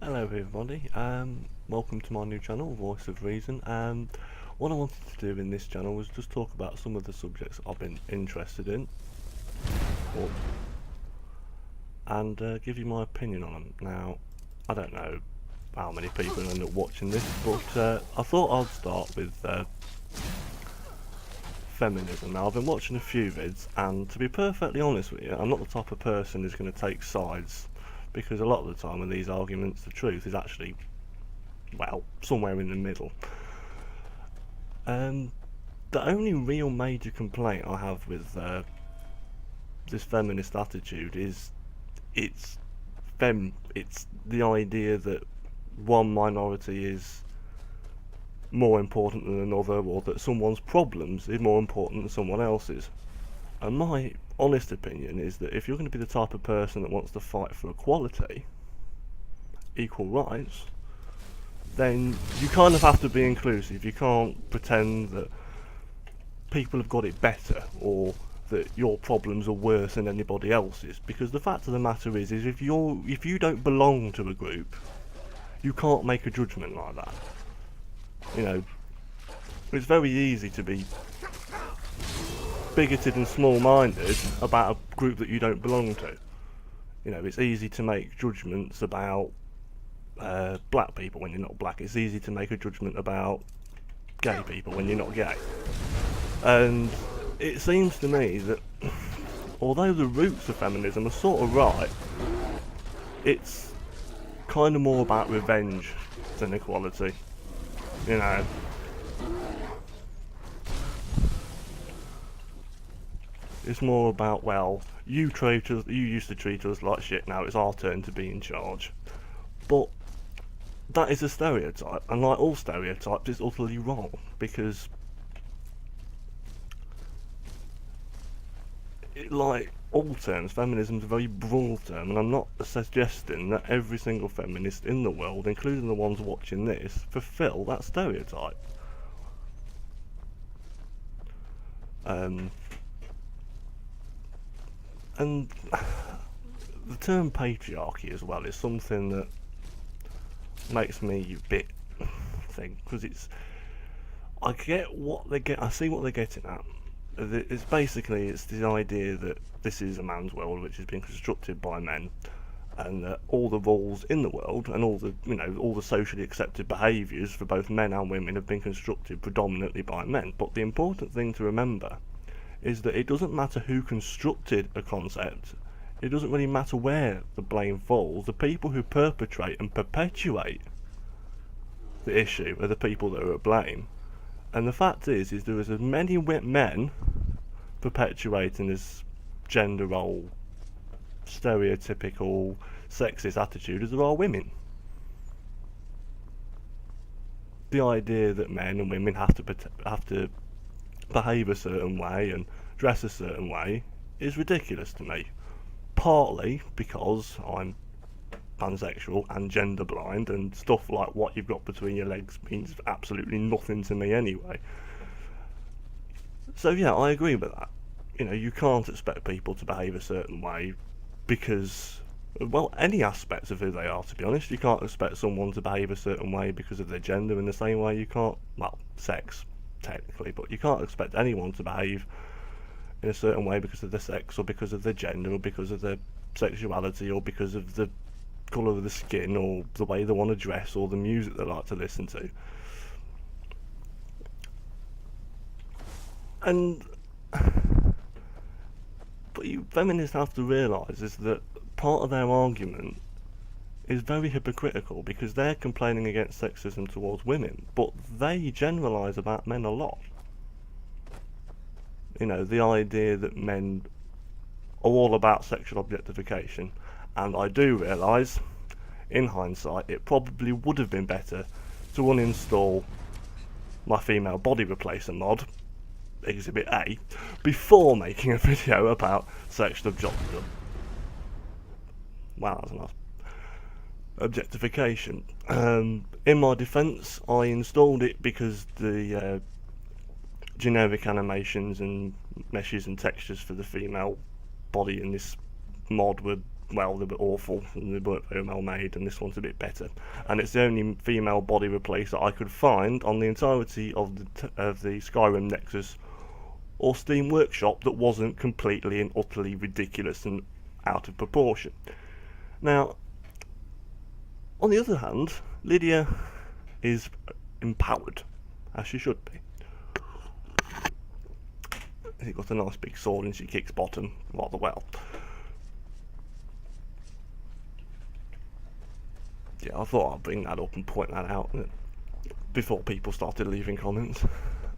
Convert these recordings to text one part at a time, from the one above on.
Hello everybody, welcome to my new channel, Voice of Reason. What I wanted to do in this channel was just talk about some of the subjects I've been interested in, or, and give you my opinion on them. Now, I don't know how many people end up watching this, but I thought I'd start with feminism. Now, I've been watching a few vids, and to be perfectly honest with you, I'm not the type of person who's going to take sides, because a lot of the time in these arguments, the truth is actually, well, somewhere in the middle. Um, the only real major complaint I have with this feminist attitude is it's it's the idea that one minority is more important than another, or that someone's problems is more important than someone else's. And my honest opinion is that if you're going to be the type of person that wants to fight for equality, equal rights, then you kind of have to be inclusive. You can't pretend that people have got it better, or that your problems are worse than anybody else's, because the fact of the matter is if you don't belong to a group, you can't make a judgment like that. You know, it's very easy to be bigoted and small-minded about a group that you don't belong to. You know, it's easy to make judgments about black people when you're not black. It's easy to make a judgment about gay people when you're not gay. And it seems to me that although the roots of feminism are sort of right, it's kind of more about revenge than equality. You know, it's more about, well, you used to treat us like shit, now it's our turn to be in charge. But that is a stereotype, and like all stereotypes, it's utterly wrong, because like all terms, feminism is a very broad term, and I'm not suggesting that every single feminist in the world, including the ones watching this, fulfill that stereotype. And the term patriarchy as well is something that makes me a bit think, because I see what they're getting at. It's the idea that this is a man's world which has been constructed by men, and that all the rules in the world and all the socially accepted behaviours for both men and women have been constructed predominantly by men. But the important thing to remember is that it doesn't matter who constructed a concept. It doesn't really matter where the blame falls. The people who perpetrate and perpetuate the issue are the people that are at blame. And the fact is there is as many men perpetuating this gender role, stereotypical, sexist attitude as there are women. The idea that men and women have to behave a certain way and dress a certain way is ridiculous to me. Partly because I'm pansexual and gender blind, and stuff like what you've got between your legs means absolutely nothing to me anyway. So yeah, I agree with that. You know, you can't expect people to behave a certain way because, well, any aspects of who they are, to be honest. You can't expect someone to behave a certain way because of their gender, in the same way you can't, well, sex, technically, but you can't expect anyone to behave in a certain way because of their sex, or because of their gender, or because of their sexuality, or because of the colour of the skin, or the way they want to dress, or the music they like to listen to. And but feminists have to realise is that part of their argument is very hypocritical, because they're complaining against sexism towards women, but they generalise about men a lot. You know, the idea that men are all about sexual objectification, and I do realise, in hindsight, it probably would have been better to uninstall my female body replacer mod, Exhibit A, before making a video about sexual wow, that's a nice objectification. In my defence, I installed it because the generic animations and meshes and textures for the female body in this mod were well, they were awful and they weren't very well made, and this one's a bit better. And it's the only female body replacer I could find on the entirety of the Skyrim Nexus or Steam Workshop that wasn't completely and utterly ridiculous and out of proportion. Now, on the other hand, Lydia is empowered, as she should be. She's got a nice big sword and she kicks bottom rather well. Yeah, I thought I'd bring that up and point that out before people started leaving comments.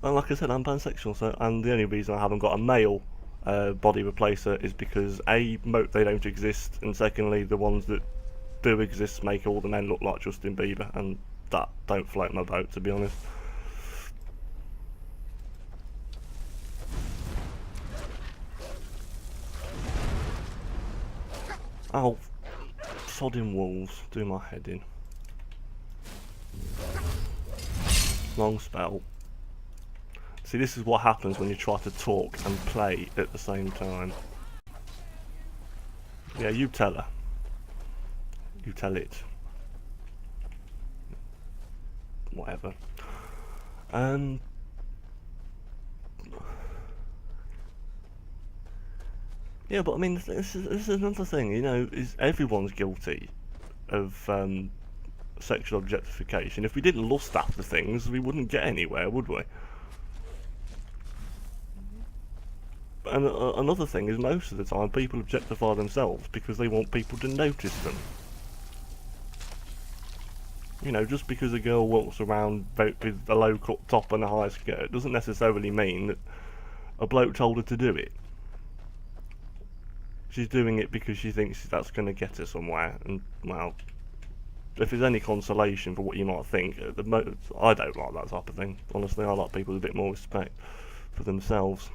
And like I said, I'm pansexual, so, and the only reason I haven't got a male body replacer is because A, they don't exist, and secondly, the ones that do exist make all the men look like Justin Bieber, and that don't float my boat, to be honest. Oh, sodding wolves, do my head in. Long spell. See, this is what happens when you try to talk and play at the same time. Yeah, you tell her. You tell it. Whatever. Yeah, but I mean, this is another thing, you know, is everyone's guilty of sexual objectification. If we didn't lust after things, we wouldn't get anywhere, would we? And another thing is, most of the time, people objectify themselves because they want people to notice them. You know, just because a girl walks around with a low-cut top and a high skirt doesn't necessarily mean that a bloke told her to do it. She's doing it because she thinks that's going to get her somewhere, and, well, if there's any consolation for what you might think, I don't like that type of thing. Honestly, I like people with a bit more respect for themselves.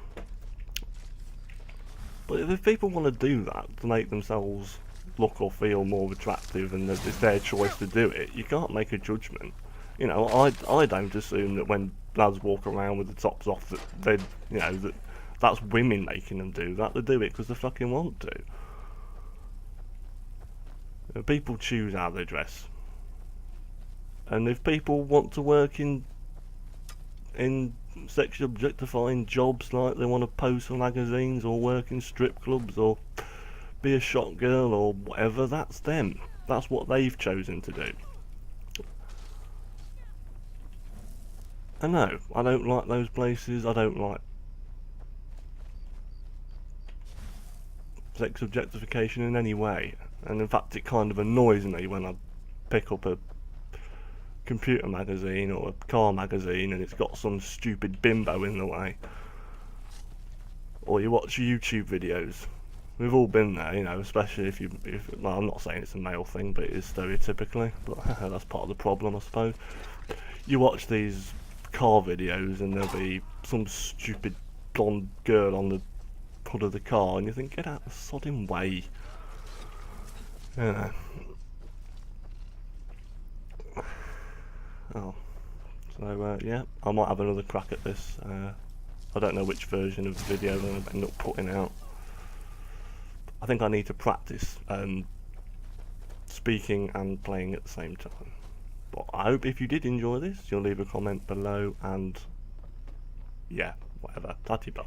But if people want to do that to make themselves look or feel more attractive, and it's their choice to do it, you can't make a judgment. You know, I don't assume that when lads walk around with the tops off that they, you know, that's women making them do that. They do it because they fucking want to. You know, people choose how they dress, and if people want to work in sexually objectifying jobs, like they want to pose for magazines or work in strip clubs or be a shot girl or whatever, that's them. That's what they've chosen to do. I know, I don't like those places. I don't like sex objectification in any way, and in fact it kind of annoys me when I pick up a computer magazine or a car magazine and it's got some stupid bimbo in the way, or you watch YouTube videos. We've all been there, you know, especially if well, I'm not saying it's a male thing, but it is stereotypically, but that's part of the problem, I suppose. You watch these car videos and there'll be some stupid blonde girl on the hood of the car and you think, get out of the sodding way. You know. Oh. So, yeah, I might have another crack at this. I don't know which version of the video I'm going to end up putting out. I think I need to practice speaking and playing at the same time. But I hope if you did enjoy this, you'll leave a comment below, and yeah, whatever. Tatty bye.